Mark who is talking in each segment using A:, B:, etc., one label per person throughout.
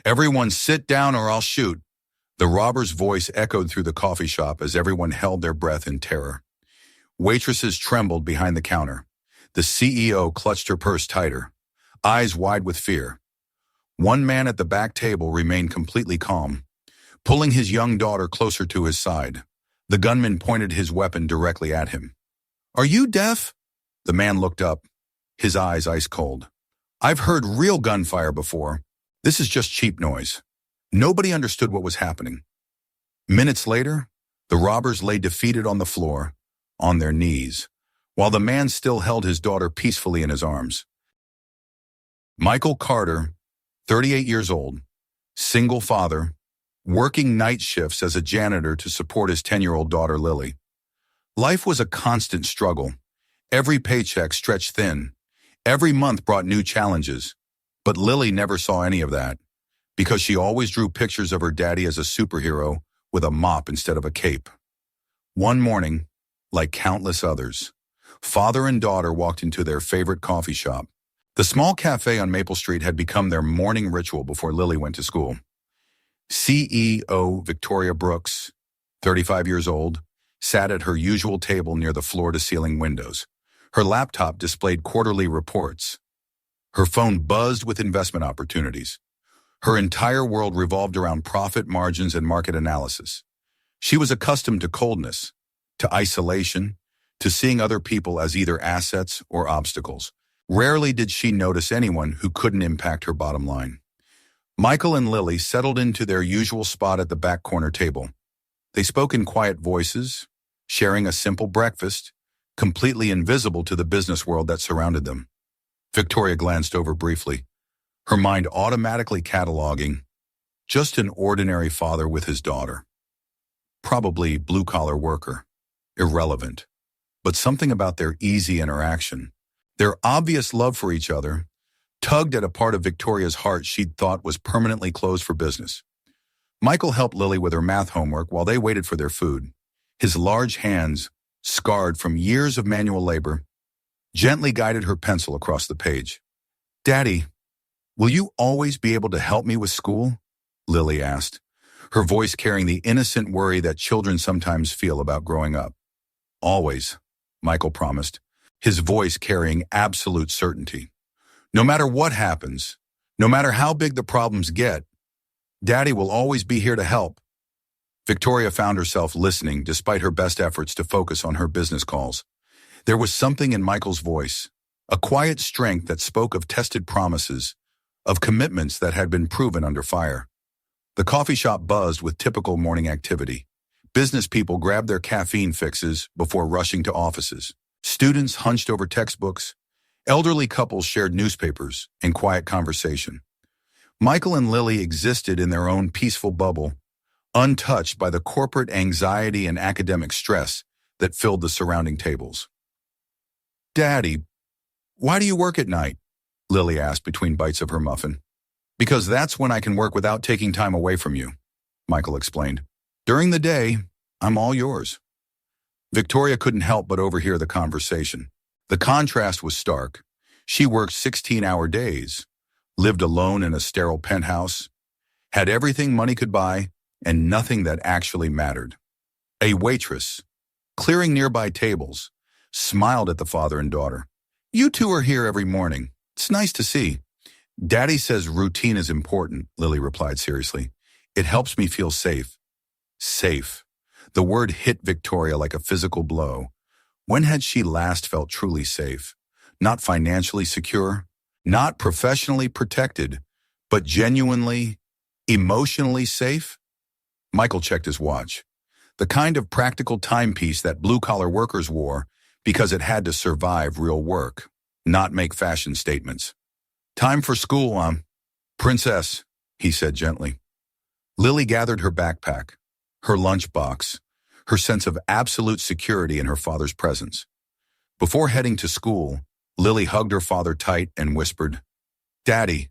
A: "Everyone sit down or I'll shoot." The robber's voice echoed through the coffee shop as everyone held their breath in terror. Waitresses trembled behind the counter. The CEO clutched her purse tighter, eyes wide with fear. One man at the back table remained completely calm, pulling his young daughter closer to his side. The gunman pointed his weapon directly at him. "Are you deaf?" The man looked up, his eyes ice cold. "I've heard real gunfire before. This is just cheap noise." Nobody understood what was happening. Minutes later, the robbers lay defeated on the floor, on their knees, while the man still held his daughter peacefully in his arms. Michael Carter, 38 years old, single father, working night shifts as a janitor to support his 10-year-old daughter Lily. Life was a constant struggle. Every paycheck stretched thin. Every month brought new challenges. But Lily never saw any of that, because she always drew pictures of her daddy as a superhero with a mop instead of a cape. One morning, like countless others, father and daughter walked into their favorite coffee shop. The small cafe on Maple Street had become their morning ritual before Lily went to school. CEO Victoria Brooks, 35 years old, sat at her usual table near the floor-to-ceiling windows. Her laptop displayed quarterly reports. Her phone buzzed with investment opportunities. Her entire world revolved around profit margins and market analysis. She was accustomed to coldness, to isolation, to seeing other people as either assets or obstacles. Rarely did she notice anyone who couldn't impact her bottom line. Michael and Lily settled into their usual spot at the back corner table. They spoke in quiet voices, sharing a simple breakfast, completely invisible to the business world that surrounded them. Victoria glanced over briefly, her mind automatically cataloging, just an ordinary father with his daughter. Probably blue-collar worker, irrelevant. But something about their easy interaction, their obvious love for each other, tugged at a part of Victoria's heart she'd thought was permanently closed for business. Michael helped Lily with her math homework while they waited for their food. His large hands, scarred from years of manual labor, gently guided her pencil across the page. "Daddy, will you always be able to help me with school?" Lily asked, her voice carrying the innocent worry that children sometimes feel about growing up. "Always," Michael promised, his voice carrying absolute certainty. "No matter what happens, no matter how big the problems get, Daddy will always be here to help." Victoria found herself listening despite her best efforts to focus on her business calls. There was something in Michael's voice, a quiet strength that spoke of tested promises, of commitments that had been proven under fire. The coffee shop buzzed with typical morning activity. Business people grabbed their caffeine fixes before rushing to offices. Students hunched over textbooks. Elderly couples shared newspapers in quiet conversation. Michael and Lily existed in their own peaceful bubble, untouched by the corporate anxiety and academic stress that filled the surrounding tables. "Daddy, why do you work at night?" Lily asked between bites of her muffin. "Because that's when I can work without taking time away from you," Michael explained. "During the day, I'm all yours." Victoria couldn't help but overhear the conversation. The contrast was stark. She worked 16-hour days, lived alone in a sterile penthouse, had everything money could buy, and nothing that actually mattered. A waitress, clearing nearby tables, smiled at the father and daughter. "You two are here every morning. It's nice to see." "Daddy says routine is important," Lily replied seriously. "It helps me feel safe." Safe. The word hit Victoria like a physical blow. When had she last felt truly safe? Not financially secure, not professionally protected, but genuinely, emotionally safe? Michael checked his watch. The kind of practical timepiece that blue-collar workers wore because it had to survive real work, not make fashion statements. "Time for school, Princess," he said gently. Lily gathered her backpack, her lunchbox, her sense of absolute security in her father's presence. Before heading to school, Lily hugged her father tight and whispered, "Daddy,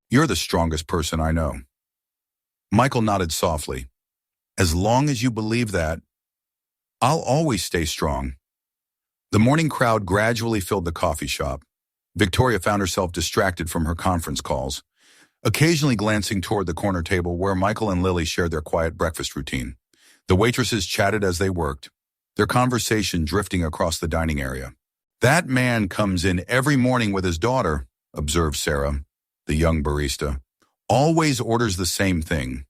A: you're the strongest person I know." Michael nodded softly. "As long as you believe that, I'll always stay strong." The morning crowd gradually filled the coffee shop. Victoria found herself distracted from her conference calls. occasionally glancing toward the corner table where Michael and Lily shared their quiet breakfast routine. The waitresses chatted as they worked, their conversation drifting across the dining area. "That man comes in every morning with his daughter," observed Sarah, the young barista. "Always orders the same thing.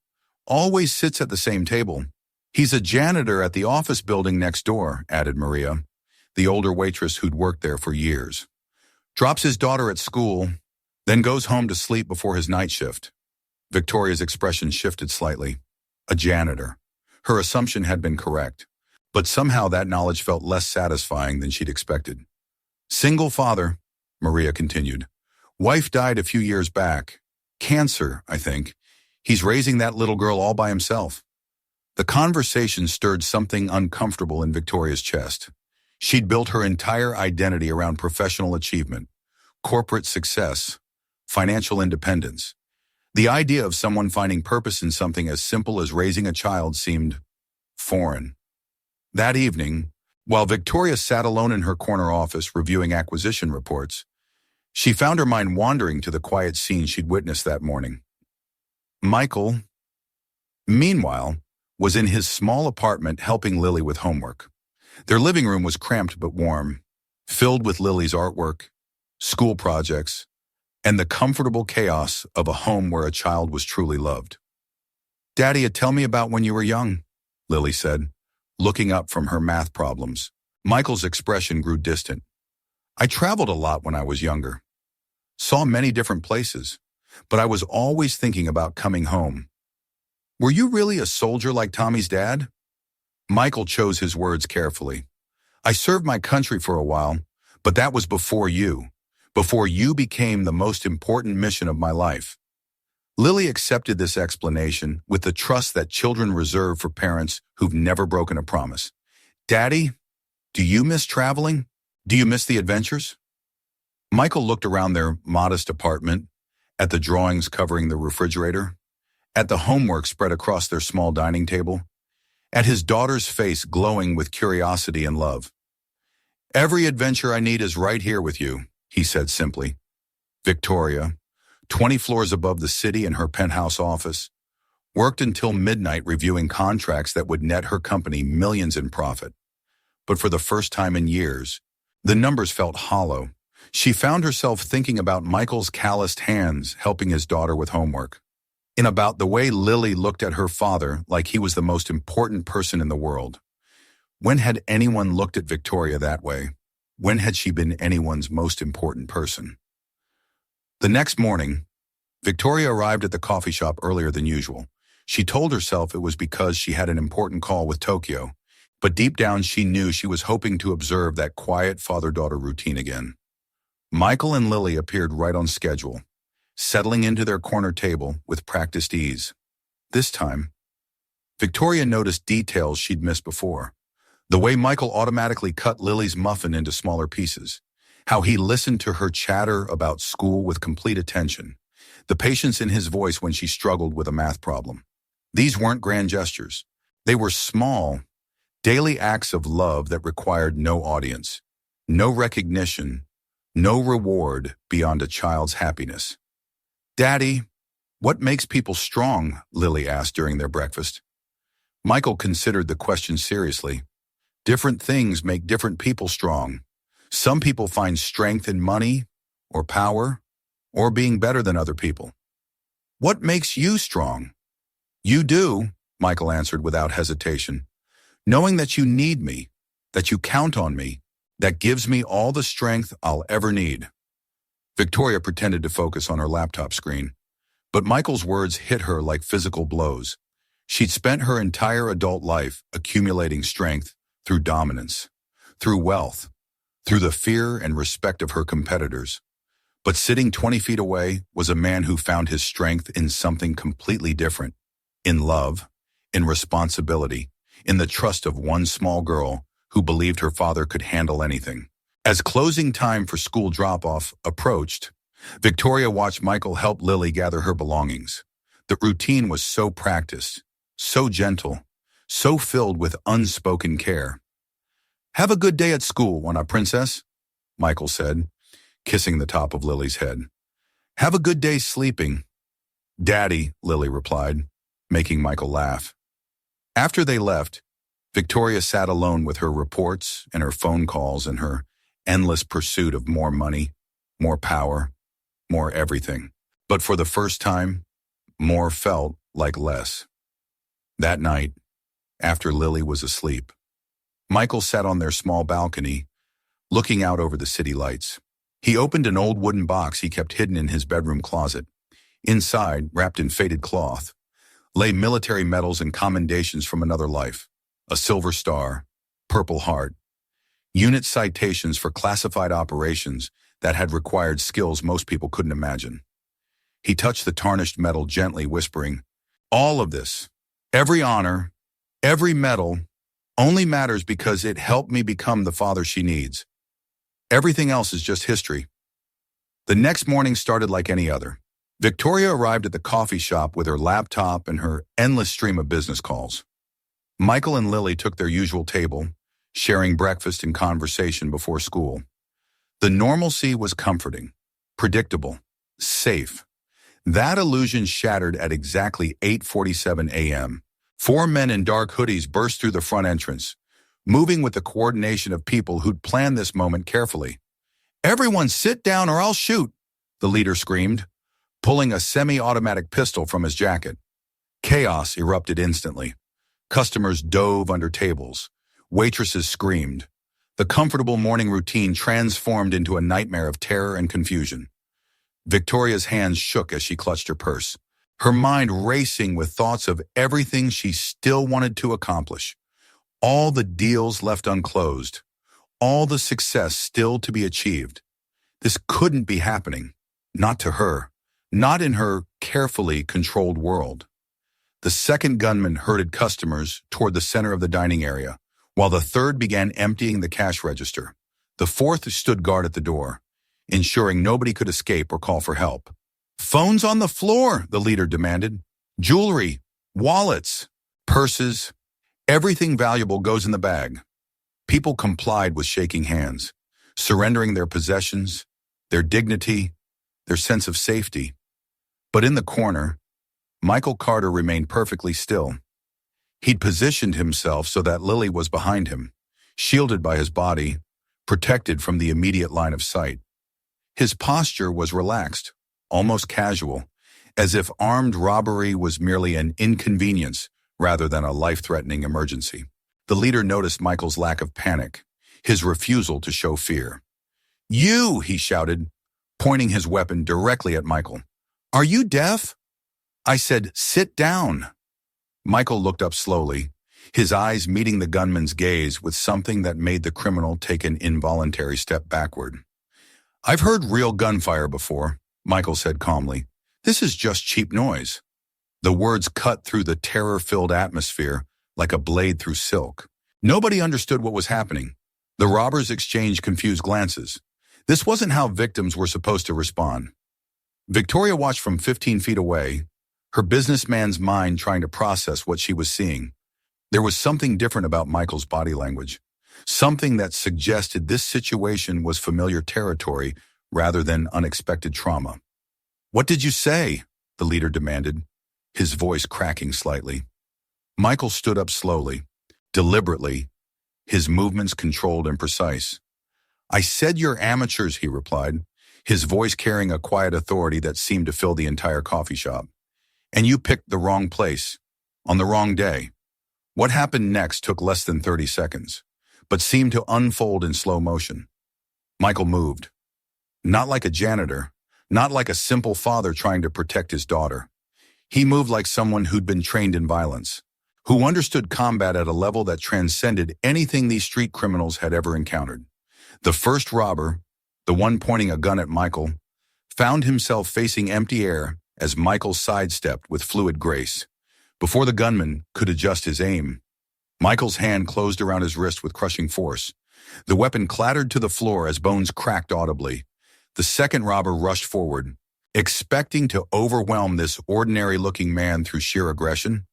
A: Always sits at the same table. He's a janitor at the office building next door," added Maria, the older waitress who'd worked there for years. "Drops his daughter at school, then goes home to sleep before his night shift." Victoria's expression shifted slightly. A janitor. Her assumption had been correct, but somehow that knowledge felt less satisfying than she'd expected. "Single father," Maria continued. "Wife died a few years back. Cancer, I think. He's raising that little girl all by himself." The conversation stirred something uncomfortable in Victoria's chest. She'd built her entire identity around professional achievement, corporate success, financial independence. The idea of someone finding purpose in something as simple as raising a child seemed foreign. That evening, while Victoria sat alone in her corner office reviewing acquisition reports, she found her mind wandering to the quiet scene she'd witnessed that morning. Michael, meanwhile, was in his small apartment helping Lily with homework. Their living room was cramped but warm, filled with Lily's artwork, school projects, and the comfortable chaos of a home where a child was truly loved. "Daddy, tell me about when you were young," Lily said, looking up from her math problems. Michael's expression grew distant. "I traveled a lot when I was younger. Saw many different places, but I was always thinking about coming home." "Were you really a soldier like Tommy's dad?" Michael chose his words carefully. "I served my country for a while, but that was before you became the most important mission of my life." Lily accepted this explanation with the trust that children reserve for parents who've never broken a promise. "Daddy, do you miss traveling? Do you miss the adventures?" Michael looked around their modest apartment, at the drawings covering the refrigerator, at the homework spread across their small dining table, at his daughter's face glowing with curiosity and love. "Every adventure I need is right here with you," he said simply. Victoria, 20 floors above the city in her penthouse office, worked until midnight reviewing contracts that would net her company millions in profit. But for the first time in years, the numbers felt hollow. She found herself thinking about Michael's calloused hands helping his daughter with homework, and about the way Lily looked at her father like he was the most important person in the world. When had anyone looked at Victoria that way? When had she been anyone's most important person? The next morning, Victoria arrived at the coffee shop earlier than usual. She told herself it was because she had an important call with Tokyo, but deep down she knew she was hoping to observe that quiet father-daughter routine again. Michael and Lily appeared right on schedule, settling into their corner table with practiced ease. This time, Victoria noticed details she'd missed before. The way Michael automatically cut Lily's muffin into smaller pieces, how he listened to her chatter about school with complete attention, the patience in his voice when she struggled with a math problem. These weren't grand gestures. They were small, daily acts of love that required no audience, no recognition, no reward beyond a child's happiness. "Daddy, what makes people strong?" Lily asked during their breakfast. Michael considered the question seriously. "Different things make different people strong. Some people find strength in money, or power, or being better than other people." "What makes you strong?" "You do," Michael answered without hesitation. "Knowing that you need me, that you count on me, that gives me all the strength I'll ever need." Victoria pretended to focus on her laptop screen, but Michael's words hit her like physical blows. She'd spent her entire adult life accumulating strength through dominance, through wealth, through the fear and respect of her competitors. But sitting 20 feet away was a man who found his strength in something completely different, in love, in responsibility, in the trust of one small girl who believed her father could handle anything. As closing time for school drop-off approached, Victoria watched Michael help Lily gather her belongings. The routine was so practiced, so gentle, so filled with unspoken care. "Have a good day at school, Wana Princess," Michael said, kissing the top of Lily's head. "Have a good day sleeping. "Daddy," Lily replied, making Michael laugh. After they left, Victoria sat alone with her reports and her phone calls and her endless pursuit of more money, more power, more everything. But for the first time, more felt like less. That night, after Lily was asleep, Michael sat on their small balcony, looking out over the city lights. He opened an old wooden box he kept hidden in his bedroom closet. Inside, wrapped in faded cloth, lay military medals and commendations from another life. A silver star, Purple Heart, unit citations for classified operations that had required skills most people couldn't imagine. He touched the tarnished metal gently, whispering, "All of this, every honor, every medal, only matters because it helped me become the father she needs. Everything else is just history." The next morning started like any other. Victoria arrived at the coffee shop with her laptop and her endless stream of business calls. Michael and Lily took their usual table, sharing breakfast and conversation before school. The normalcy was comforting, predictable, safe. That illusion shattered at exactly 8:47 a.m. Four men in dark hoodies burst through the front entrance, moving with the coordination of people who'd planned this moment carefully. "Everyone sit down or I'll shoot," the leader screamed, pulling a semi-automatic pistol from his jacket. Chaos erupted instantly. Customers dove under tables. Waitresses screamed. The comfortable morning routine transformed into a nightmare of terror and confusion. Victoria's hands shook as she clutched her purse, her mind racing with thoughts of everything she still wanted to accomplish. All the deals left unclosed. All the success still to be achieved. This couldn't be happening. Not to her. Not in her carefully controlled world. The second gunman herded customers toward the center of the dining area, while the third began emptying the cash register. The fourth stood guard at the door, ensuring nobody could escape or call for help. "Phones on the floor," the leader demanded. "Jewelry, wallets, purses, everything valuable goes in the bag." People complied with shaking hands, surrendering their possessions, their dignity, their sense of safety. But in the corner, Michael Carter remained perfectly still. He'd positioned himself so that Lily was behind him, shielded by his body, protected from the immediate line of sight. His posture was relaxed, almost casual, as if armed robbery was merely an inconvenience rather than a life-threatening emergency. The leader noticed Michael's lack of panic, his refusal to show fear. "You!" he shouted, pointing his weapon directly at Michael. "Are you deaf?" "I said, sit down." Michael looked up slowly, his eyes meeting the gunman's gaze with something that made the criminal take an involuntary step backward. "I've heard real gunfire before," Michael said calmly. "This is just cheap noise." The words cut through the terror-filled atmosphere like a blade through silk. Nobody understood what was happening. The robbers exchanged confused glances. This wasn't how victims were supposed to respond. Victoria watched from 15 feet away, her businessman's mind trying to process what she was seeing. There was something different about Michael's body language, something that suggested this situation was familiar territory rather than unexpected trauma. "What did you say?" the leader demanded, his voice cracking slightly. Michael stood up slowly, deliberately, his movements controlled and precise. "I said you're amateurs," he replied, his voice carrying a quiet authority that seemed to fill the entire coffee shop. "And you picked the wrong place, on the wrong day." What happened next took less than 30 seconds, but seemed to unfold in slow motion. Michael moved. Not like a janitor, not like a simple father trying to protect his daughter. He moved like someone who'd been trained in violence, who understood combat at a level that transcended anything these street criminals had ever encountered. The first robber, the one pointing a gun at Michael, found himself facing empty air as Michael sidestepped with fluid grace. Before the gunman could adjust his aim, Michael's hand closed around his wrist with crushing force. The weapon clattered to the floor as bones cracked audibly. The second robber rushed forward, expecting to overwhelm this ordinary-looking man through sheer aggression.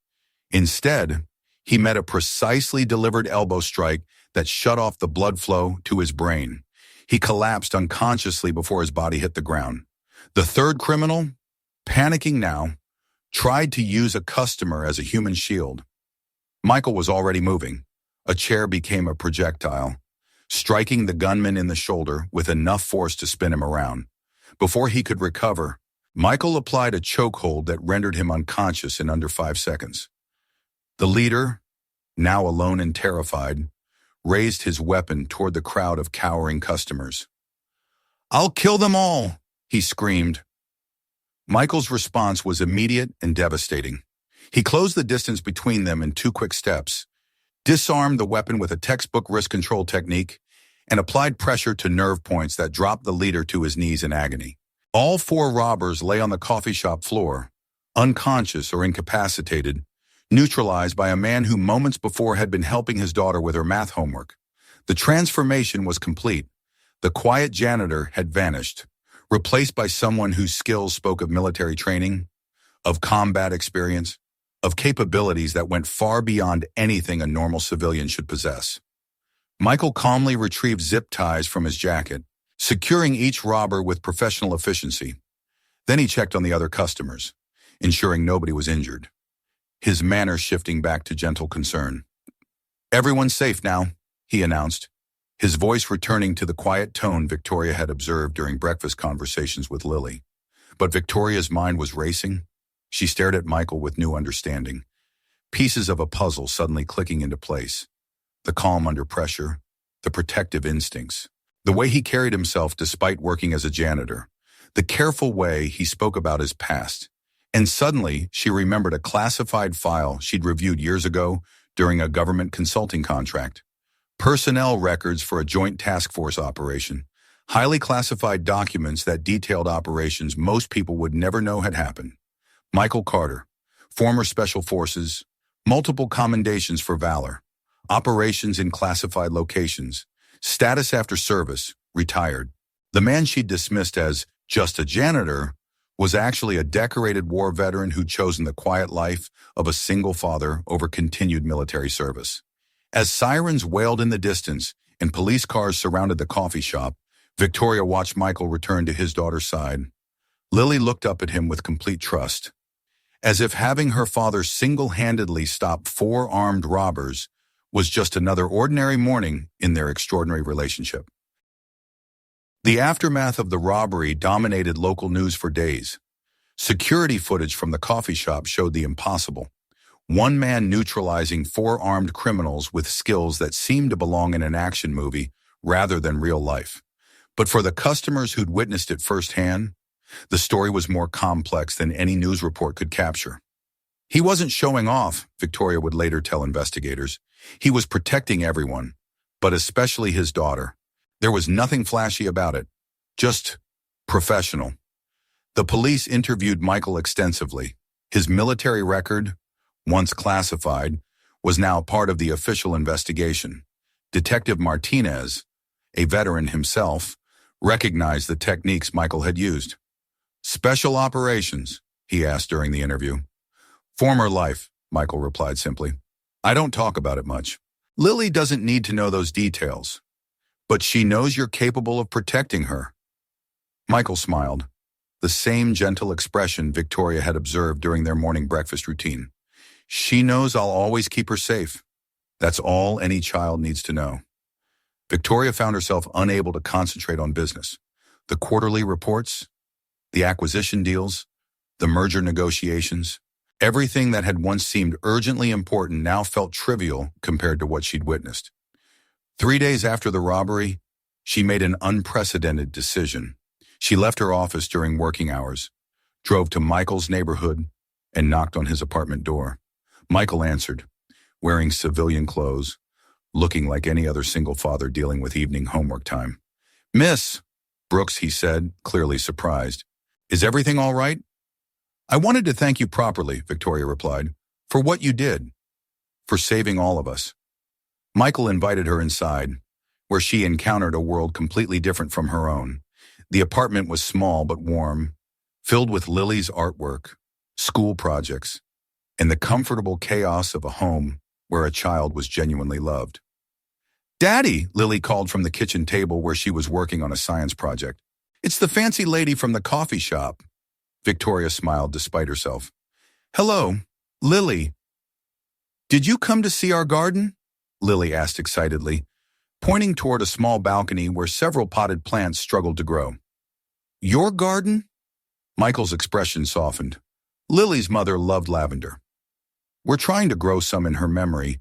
A: Instead, he met a precisely delivered elbow strike that shut off the blood flow to his brain. He collapsed unconsciously before his body hit the ground. The third criminal, panicking now, tried to use a customer as a human shield. Michael was already moving. A chair became a projectile, striking the gunman in the shoulder with enough force to spin him around. Before he could recover, Michael applied a chokehold that rendered him unconscious in under 5 seconds. The leader, now alone and terrified, raised his weapon toward the crowd of cowering customers. "I'll kill them all," he screamed. Michael's response was immediate and devastating. He closed the distance between them in 2 quick steps, disarmed the weapon with a textbook risk control technique, and applied pressure to nerve points that dropped the leader to his knees in agony. All 4 robbers lay on the coffee shop floor, unconscious or incapacitated, neutralized by a man who moments before had been helping his daughter with her math homework. The transformation was complete. The quiet janitor had vanished, replaced by someone whose skills spoke of military training, of combat experience, of capabilities that went far beyond anything a normal civilian should possess. Michael calmly retrieved zip ties from his jacket, securing each robber with professional efficiency. Then he checked on the other customers, ensuring nobody was injured, his manner shifting back to gentle concern. "Everyone's safe now," he announced, his voice returning to the quiet tone Victoria had observed during breakfast conversations with Lily. But Victoria's mind was racing. She stared at Michael with new understanding, pieces of a puzzle suddenly clicking into place. The calm under pressure, the protective instincts, the way he carried himself despite working as a janitor, the careful way he spoke about his past. And suddenly, she remembered a classified file she'd reviewed years ago during a government consulting contract. Personnel records for a joint task force operation, highly classified documents that detailed operations most people would never know had happened. Michael Carter, former Special Forces, multiple commendations for valor, operations in classified locations, status after service, retired. The man she'd dismissed as just a janitor was actually a decorated war veteran who'd chosen the quiet life of a single father over continued military service. As sirens wailed in the distance and police cars surrounded the coffee shop, Victoria watched Michael return to his daughter's side. Lily looked up at him with complete trust, as if having her father single-handedly stop 4 armed robbers was just another ordinary morning in their extraordinary relationship. The aftermath of the robbery dominated local news for days. Security footage from the coffee shop showed the impossible. One man neutralizing 4 armed criminals with skills that seemed to belong in an action movie rather than real life. But for the customers who'd witnessed it firsthand, the story was more complex than any news report could capture. He wasn't showing off, Victoria would later tell investigators. He was protecting everyone, but especially his daughter. There was nothing flashy about it, just professional. The police interviewed Michael extensively. His military record, once classified, was now part of the official investigation. Detective Martinez, a veteran himself, recognized the techniques Michael had used. "Special operations?" he asked during the interview. "Former life," Michael replied simply. "I don't talk about it much. Lily doesn't need to know those details, but she knows you're capable of protecting her." Michael smiled, the same gentle expression Victoria had observed during their morning breakfast routine. "She knows I'll always keep her safe. That's all any child needs to know." Victoria found herself unable to concentrate on business. The quarterly reports, the acquisition deals, the merger negotiations, everything that had once seemed urgently important now felt trivial compared to what she'd witnessed. 3 days after the robbery, she made an unprecedented decision. She left her office during working hours, drove to Michael's neighborhood, and knocked on his apartment door. Michael answered, wearing civilian clothes, looking like any other single father dealing with evening homework time. "Miss Brooks," he said, clearly surprised. "Is everything all right?" "I wanted to thank you properly," Victoria replied, "for what you did, for saving all of us." Michael invited her inside, where she encountered a world completely different from her own. The apartment was small but warm, filled with Lily's artwork, school projects, and the comfortable chaos of a home where a child was genuinely loved. "Daddy," Lily called from the kitchen table where she was working on a science project. "It's the fancy lady from the coffee shop." Victoria smiled despite herself. Hello, Lily. Did you come to see our garden? Lily asked excitedly, pointing toward a small balcony where several potted plants struggled to grow. Your garden? Michael's expression softened. Lily's mother loved lavender. We're trying to grow some in her memory,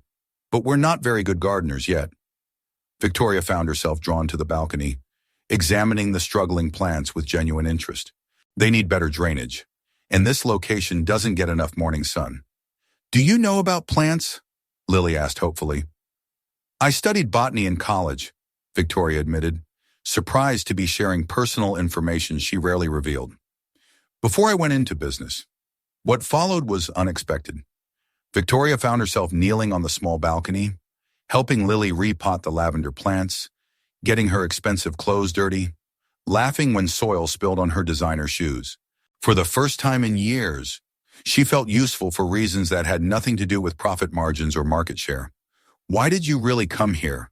A: but we're not very good gardeners yet. Victoria found herself drawn to the balcony, examining the struggling plants with genuine interest. They need better drainage, and this location doesn't get enough morning sun. Do you know about plants? Lily asked hopefully. I studied botany in college, Victoria admitted, surprised to be sharing personal information she rarely revealed. Before I went into business, what followed was unexpected. Victoria found herself kneeling on the small balcony, helping Lily repot the lavender plants, getting her expensive clothes dirty, laughing when soil spilled on her designer shoes. For the first time in years, she felt useful for reasons that had nothing to do with profit margins or market share. Why did you really come here?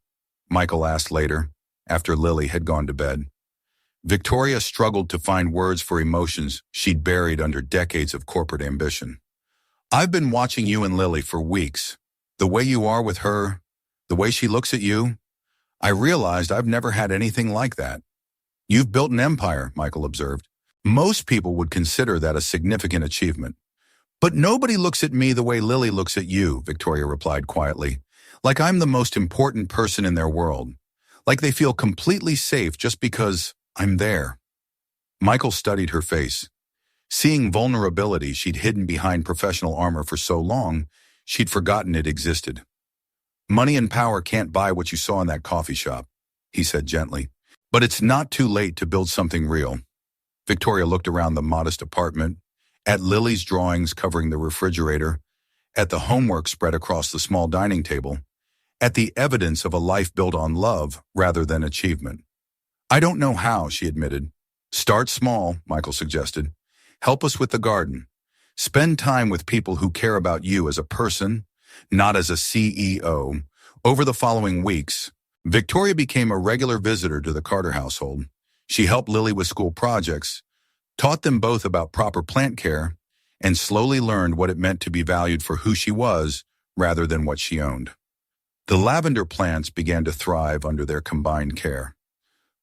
A: Michael asked later, after Lily had gone to bed. Victoria struggled to find words for emotions she'd buried under decades of corporate ambition. I've been watching you and Lily for weeks. The way you are with her, the way she looks at you, I realized I've never had anything like that. You've built an empire, Michael observed. Most people would consider that a significant achievement. But nobody looks at me the way Lily looks at you, Victoria replied quietly. Like I'm the most important person in their world. Like they feel completely safe just because I'm there. Michael studied her face. Seeing vulnerability she'd hidden behind professional armor for so long, she'd forgotten it existed. Money and power can't buy what you saw in that coffee shop, he said gently. But it's not too late to build something real. Victoria looked around the modest apartment, at Lily's drawings covering the refrigerator, at the homework spread across the small dining table, at the evidence of a life built on love rather than achievement. I don't know how, she admitted. Start small, Michael suggested. Help us with the garden. Spend time with people who care about you as a person, not as a CEO. Over the following weeks, Victoria became a regular visitor to the Carter household. She helped Lily with school projects, taught them both about proper plant care, and slowly learned what it meant to be valued for who she was rather than what she owned. The lavender plants began to thrive under their combined care.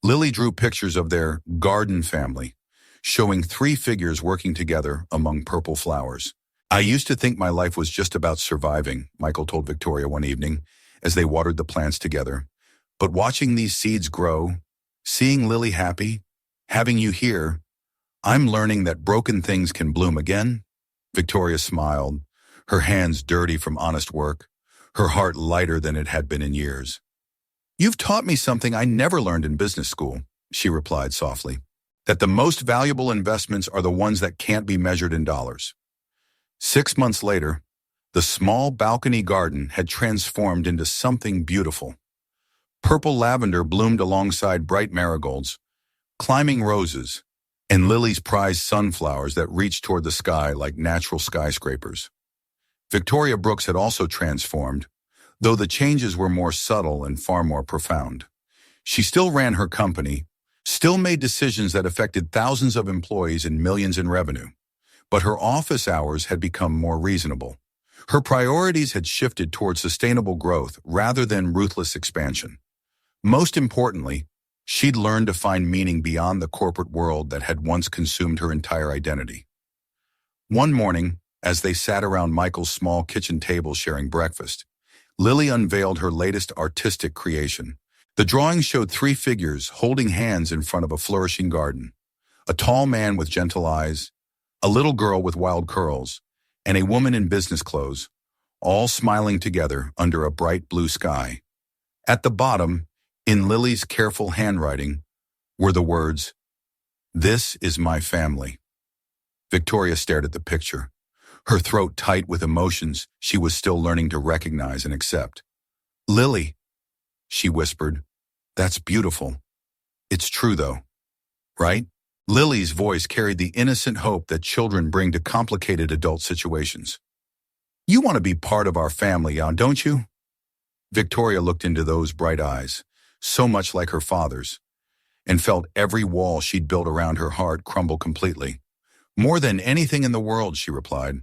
A: Lily drew pictures of their garden family, showing 3 figures working together among purple flowers. I used to think my life was just about surviving, Michael told Victoria one evening as they watered the plants together. But watching these seeds grow, seeing Lily happy, having you here, I'm learning that broken things can bloom again. Victoria smiled, her hands dirty from honest work, her heart lighter than it had been in years. You've taught me something I never learned in business school, she replied softly, that the most valuable investments are the ones that can't be measured in dollars. 6 months later, the small balcony garden had transformed into something beautiful. Purple lavender bloomed alongside bright marigolds, climbing roses, and Lily's prized sunflowers that reached toward the sky like natural skyscrapers. Victoria Brooks had also transformed, though the changes were more subtle and far more profound. She still ran her company, still made decisions that affected thousands of employees and millions in revenue, but her office hours had become more reasonable. Her priorities had shifted toward sustainable growth rather than ruthless expansion. Most importantly, she'd learned to find meaning beyond the corporate world that had once consumed her entire identity. One morning, as they sat around Michael's small kitchen table sharing breakfast, Lily unveiled her latest artistic creation. The drawing showed 3 figures holding hands in front of a flourishing garden. A tall man with gentle eyes, a little girl with wild curls, and a woman in business clothes, all smiling together under a bright blue sky. At the bottom, in Lily's careful handwriting, were the words, "This is my family." Victoria stared at the picture, her throat tight with emotions she was still learning to recognize and accept. "Lily," she whispered, "that's beautiful. It's true, though, right?" Lily's voice carried the innocent hope that children bring to complicated adult situations. "You want to be part of our family, don't you?" Victoria looked into those bright eyes, so much like her father's, and felt every wall she'd built around her heart crumble completely. "More than anything in the world," she replied.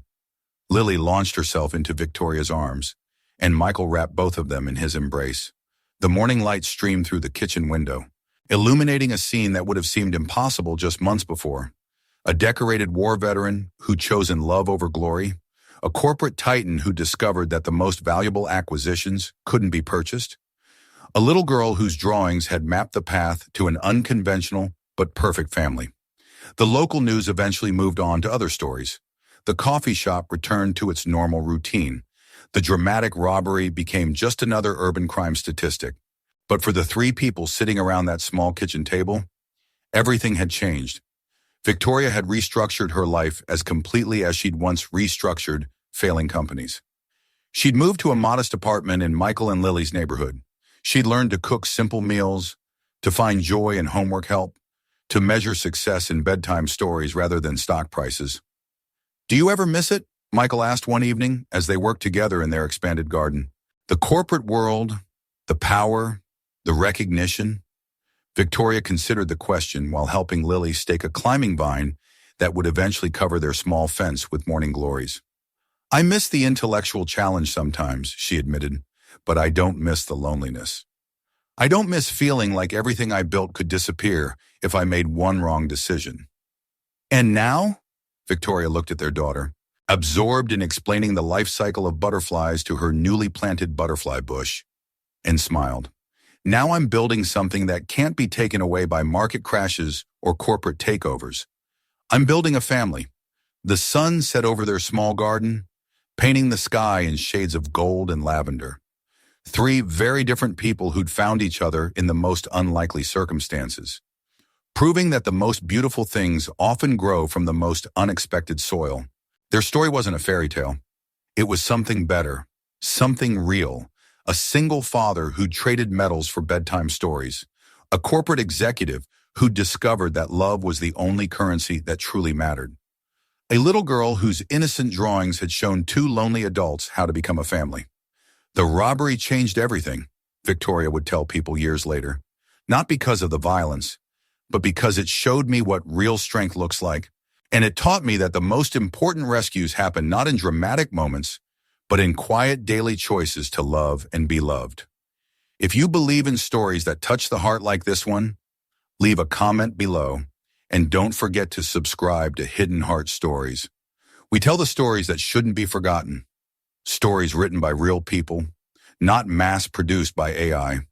A: Lily launched herself into Victoria's arms, and Michael wrapped both of them in his embrace. The morning light streamed through the kitchen window, illuminating a scene that would have seemed impossible just months before. A decorated war veteran who'd chosen love over glory, a corporate titan who discovered that the most valuable acquisitions couldn't be purchased, a little girl whose drawings had mapped the path to an unconventional but perfect family. The local news eventually moved on to other stories. The coffee shop returned to its normal routine. The dramatic robbery became just another urban crime statistic. But for the three people sitting around that small kitchen table, everything had changed. Victoria had restructured her life as completely as she'd once restructured failing companies. She'd moved to a modest apartment in Michael and Lily's neighborhood. She'd learned to cook simple meals, to find joy in homework help, to measure success in bedtime stories rather than stock prices. "Do you ever miss it?" Michael asked one evening as they worked together in their expanded garden. "The corporate world, the power, the recognition?" Victoria considered the question while helping Lily stake a climbing vine that would eventually cover their small fence with morning glories. "I miss the intellectual challenge sometimes," she admitted, "but I don't miss the loneliness. I don't miss feeling like everything I built could disappear if I made one wrong decision." "And now?" Victoria looked at their daughter, absorbed in explaining the life cycle of butterflies to her newly planted butterfly bush, and smiled. "Now I'm building something that can't be taken away by market crashes or corporate takeovers. I'm building a family." The sun set over their small garden, painting the sky in shades of gold and lavender. Three very different people who'd found each other in the most unlikely circumstances, proving that the most beautiful things often grow from the most unexpected soil. Their story wasn't a fairy tale. It was something better, something real. A single father who traded medals for bedtime stories. A corporate executive who discovered that love was the only currency that truly mattered. A little girl whose innocent drawings had shown two lonely adults how to become a family. "The robbery changed everything," Victoria would tell people years later. "Not because of the violence, but because it showed me what real strength looks like. And it taught me that the most important rescues happen not in dramatic moments, but in quiet daily choices to love and be loved." If you believe in stories that touch the heart like this one, leave a comment below, and don't forget to subscribe to Hidden Heart Stories. We tell the stories that shouldn't be forgotten. Stories written by real people, not mass-produced by AI.